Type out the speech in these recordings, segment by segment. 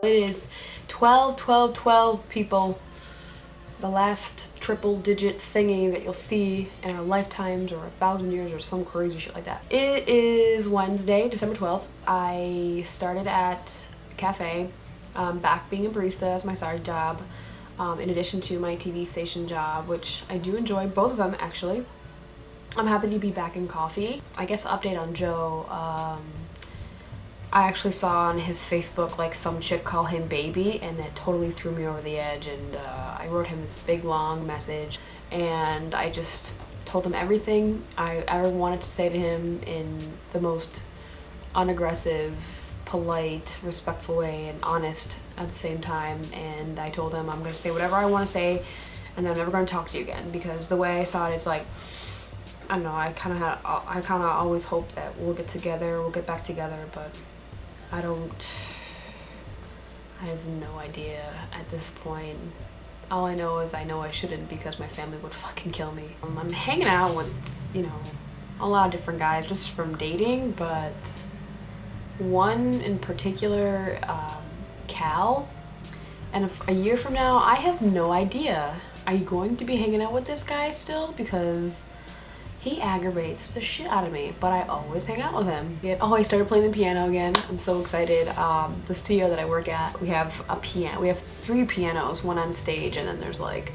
It is 12, 12, 12 people. The last triple digit thingy that you'll see in our lifetimes or 1,000 years or some crazy shit like that. It is Wednesday, December 12th. I started at a cafe, back being a barista as my side job, in addition to my TV station job, which I do enjoy, both of them actually. I'm happy to be back in coffee. I guess update on Joe. I actually saw on his Facebook like some chick call him baby, and that totally threw me over the edge, and I wrote him this big long message, and I just told him everything I ever wanted to say to him in the most unaggressive, polite, respectful way, and honest at the same time. And I told him I'm going to say whatever I want to say, and I'm never going to talk to you again, because the way I saw it, it's like, I don't know, I kind of always hope that we'll get back together, but I have no idea at this point. All I know is I know I shouldn't, because my family would fucking kill me. I'm hanging out with, a lot of different guys just from dating, but one in particular, Cal, and a year from now, I have no idea. Are you going to be hanging out with this guy still? Because he aggravates the shit out of me, but I always hang out with him. Oh, I started playing the piano again. I'm so excited. The studio that I work at, we have a piano. We have 3 pianos, one on stage, and then there's like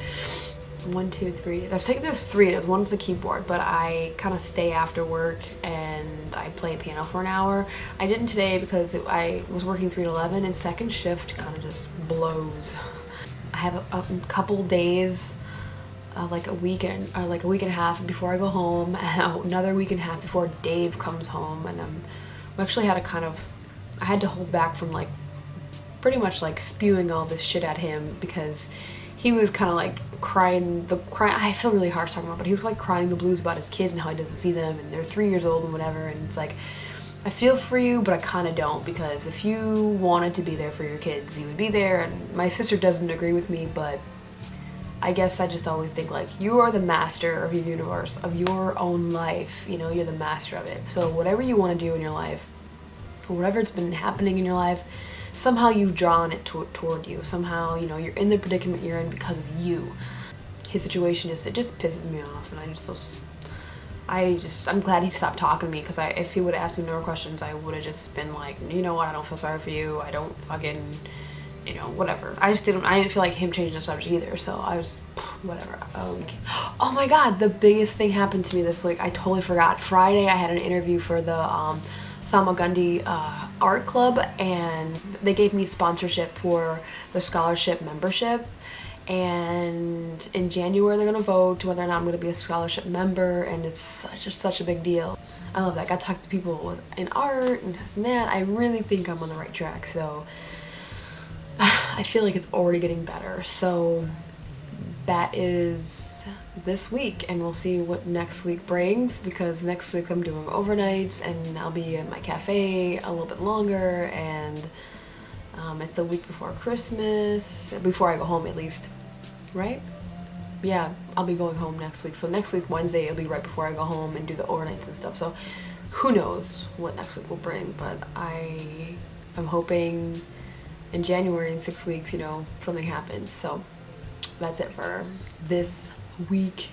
1, 2, 3. There's 3. There's one's the keyboard, but I kind of stay after work and I play piano for an hour. I didn't today because I was working 3 to 11, and second shift kind of just blows. I have a couple days. Like a week and a half before I go home, and another week and a half before Dave comes home, and we actually had I had to hold back from like pretty much like spewing all this shit at him, because he was kind of like crying. I feel really harsh talking about, but he was like crying the blues about his kids and how he doesn't see them, and they're 3 years old and whatever. And it's like, I feel for you, but I kind of don't, because if you wanted to be there for your kids, you would be there. And my sister doesn't agree with me, but I guess I just always think like, you are the master of your universe, of your own life, you're the master of it. So whatever you want to do in your life, or whatever's been happening in your life, somehow you've drawn it toward you. Somehow, you're in the predicament you're in because of you. His situation it just pisses me off, and I'm glad he stopped talking to me, because if he would have asked me no questions, I would have just been like, you know what, I don't feel sorry for you, I don't fucking, whatever. I didn't feel like him changing the subject either, so I was, whatever. Oh my god, the biggest thing happened to me this week. I totally forgot. Friday, I had an interview for the Samagundi Art Club, and they gave me sponsorship for the scholarship membership. And in January, they're gonna vote to whether or not I'm gonna be a scholarship member, and it's such a big deal. I love that. I got to talk to people in art and this and that. I really think I'm on the right track, so I feel like it's already getting better. So that is this week, and we'll see what next week brings, because next week I'm doing overnights, and I'll be in my cafe a little bit longer, and it's a week before Christmas, before I go home at least, right? Yeah, I'll be going home next week. So next week, Wednesday, it'll be right before I go home and do the overnights and stuff. So who knows what next week will bring, but I'm hoping in January, in 6 weeks, something happens. So that's it for this week.